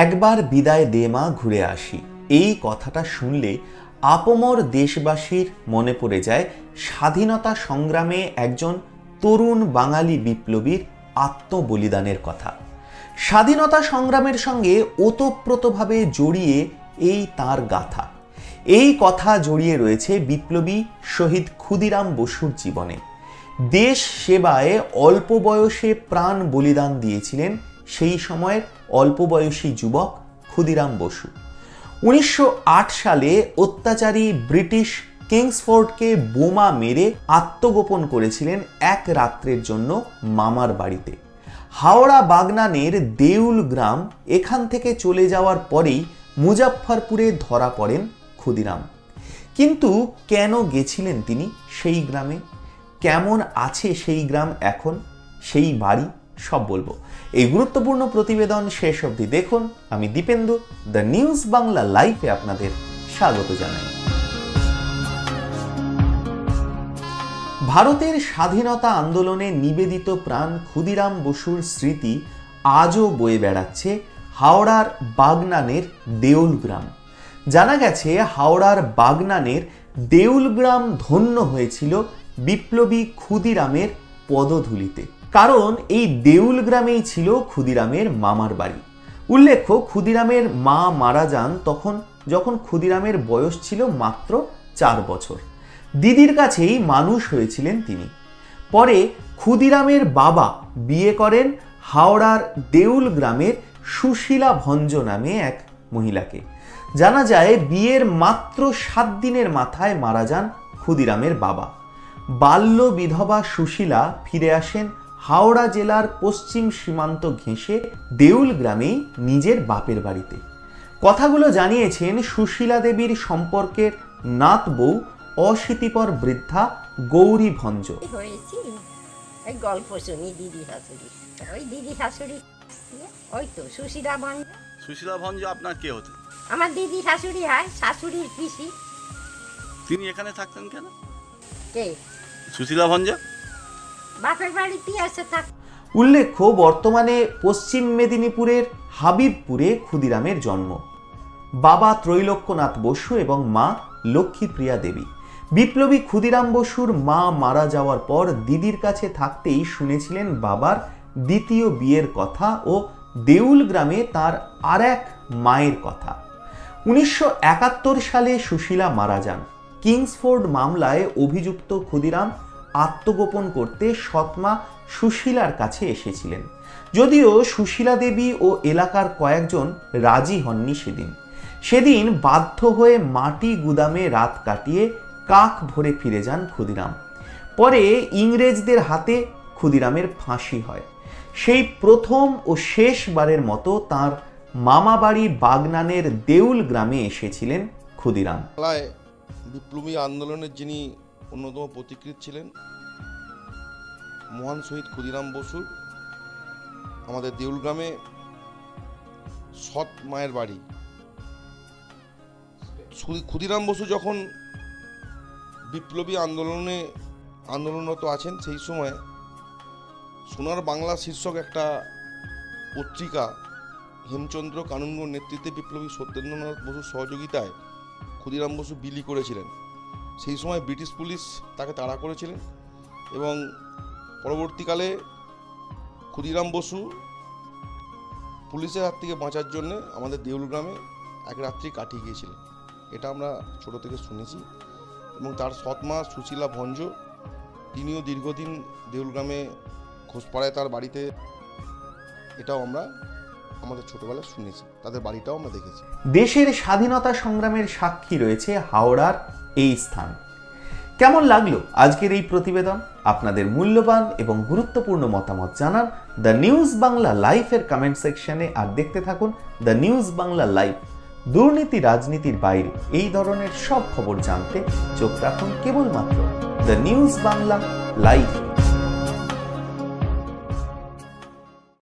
একবার বিদায় দে মা, ঘুরে আসি। এই কথাটা শুনলে আপমর দেশবাসীর মনে পড়ে যায় স্বাধীনতা সংগ্রামে একজন তরুণ বাঙালি বিপ্লবীর আত্মবলিদানের কথা। স্বাধীনতা সংগ্রামের সঙ্গে ওতপ্রোতভাবে জড়িয়ে এই তার গাথা। এই কথা জড়িয়ে রয়েছে বিপ্লবী শহীদ ক্ষুদিরাম বসুর জীবনে। দেশ সেবায় অল্প বয়সে প্রাণ বলিদান দিয়েছিলেন সেই সময়ের অল্প বয়সী যুবক ক্ষুদিরাম বসু। 1908 সালে অত্যাচারী ব্রিটিশ কিংসফোর্ডকে বোমা মেরে আত্মগোপন করেছিলেন এক রাত্রের জন্য মামার বাড়িতে। হাওড়া বাগনানের দেউল গ্রাম, এখান থেকে চলে যাওয়ার পরেই মুজাফফরপুরে ধরা পড়েন ক্ষুদিরাম। কিন্তু কেন গেছিলেন তিনি সেই গ্রামে? কেমন আছে সেই গ্রাম এখন, সেই বাড়ি, সব বলবো। এই গুরুত্বপূর্ণ প্রতিবেদন শেষ অবধি দেখুন। আমি দীপেন্দু, দ্য নিউজ বাংলা লাইভে আপনাদের স্বাগত জানাই। ভারতের স্বাধীনতা আন্দোলনে নিবেদিত প্রাণ ক্ষুদিরাম বসুর স্মৃতি আজও বয়ে বেড়াচ্ছে হাওড়ার বাগনানের দেউল গ্রাম। জানা গেছে হাওড়ার বাগনানের দেউল গ্রাম ধন্য হয়েছিল বিপ্লবী ক্ষুদিরামের পদধূলিতে। কারণ এই দেউল গ্রামেই ছিল ক্ষুদিরামের মামার বাড়ি। উল্লেখ্য, ক্ষুদিরামের মা মারা যান যখন ক্ষুদিরামের বয়স ছিল মাত্র 4 বছর। দিদির কাছেই মানুষ হয়েছিলেন তিনি। পরে ক্ষুদিরামের বাবা বিয়ে করেন হাওড়ার দেউল গ্রামের সুশীলা ভঞ্জ নামে এক মহিলাকে। জানা যায় বিয়ের মাত্র 7 দিনের মাথায় মারা যান ক্ষুদিরামের বাবা। বাল্য বিধবা সুশীলা ফিরে আসেন হাওড়া জেলার পশ্চিম সীমান্ত ঘেঁষে দেউল গ্রামেই নিজের বাপের বাড়িতে। কথাগুলো জানিয়েছেন সুশীলা দেবীর সম্পর্কের নাত বউ অশীতিপর বৃদ্ধা গৌরী ভঞ্জ। এই গল্প শুনি দিদি শাশুড়ি, ওই দিদি শাশুড়ি, ওই তো সুশীলা ভঞ্জ। সুশীলা ভঞ্জ আপনার কে হতেন? আমার দিদি শাশুড়ি হয়, শাশুড়ির পিসি। তিনি এখানে থাকতেন কেন? কে? সুশীলা ভঞ্জ বাপের বাড়িতে এসে থাক। উল্লেখ্য, বর্তমানে পশ্চিম মেদিনীপুরের হাবিবপুরে ক্ষুদিরামের জন্ম। বাবা ত্রৈলোক্যনাথ বসু এবং মা লক্ষ্মীপ্রিয়া দেবী। বিপ্লবী ক্ষুদিরাম বসুর মা মারা যাওয়ার পর দিদির কাছে থাকতেই শুনেছিলেন বাবার দ্বিতীয় বিয়ের কথা ও দেউল গ্রামে তার আর এক মায়ের কথা। 1971 সালে সুশীলা মারা যান। কিংসফোর্ড মামলায় অভিযুক্ত ক্ষুদিরাম আত্মগোপন করতে সৎমা সুশীলার কাছে এসেছিলেন। যদিও সুশীলা দেবী ও এলাকার কয়েকজন রাজি হননি সেদিন বাধ্য হয়ে মাটি গুদামে রাত কাটিয়ে কাক ভরে ফিরে যান ক্ষুদিরাম। পরে ইংরেজদের হাতে ক্ষুদিরামের ফাঁসি হয়। সেই প্রথম ও শেষবারের মতো তার মামা বাড়ি বাগনানের দেউল গ্রামে এসেছিলেন ক্ষুদিরাম। বিপ্লবী আন্দোলনের যিনি অন্যতম প্রতিকৃত ছিলেন মহান শহীদ ক্ষুদিরাম বসুর আমাদের দেউল গ্রামে সৎ মায়ের বাড়ি। ক্ষুদিরাম বসু যখন বিপ্লবী আন্দোলনরত আছেন সেই সময় সোনার বাংলা শীর্ষক একটা পত্রিকা হেমচন্দ্র কানুনগোর নেতৃত্বে বিপ্লবী সত্যেন্দ্রনাথ বসুর সহযোগিতায় ক্ষুদিরাম বসু বিলি করেছিলেন। সেই সময় ব্রিটিশ পুলিশ তাকে তাড়া করেছিলেন এবং পরবর্তীকালে ক্ষুদিরাম বসু পুলিশের হাত থেকে বাঁচার জন্য আমাদের দেউল গ্রামে এক রাত্রি কাটিয়ে গিয়েছিলেন। এটা আমরা ছোট থেকে শুনেছি এবং তার সৎমা সুশীলা ভঞ্জ, তিনিও দীর্ঘদিন দেউল গ্রামে ঘোষপাড়ায় তার বাড়িতে, এটাও আমরা আমাদের ছোটবেলায় শুনেছি, তাদের বাড়িটাও আমরা দেখেছি। দেশের স্বাধীনতা সংগ্রামের সাক্ষী রয়েছে হাওড়ার এই স্থান। কেমন লাগলো আজকের এই প্রতিবেদন? আপনাদের মূল্যবান এবং গুরুত্বপূর্ণ মতামত জানান দ্য নিউজ বাংলা লাইভের কমেন্ট সেকশনে। আর দেখতে থাকুন দ্য নিউজ বাংলা লাইভ। দুর্নীতি রাজনীতির বাইরে এই ধরনের সব খবর জানতে চোখ রাখুন কেবলমাত্র দ্য নিউজ বাংলা লাইভ।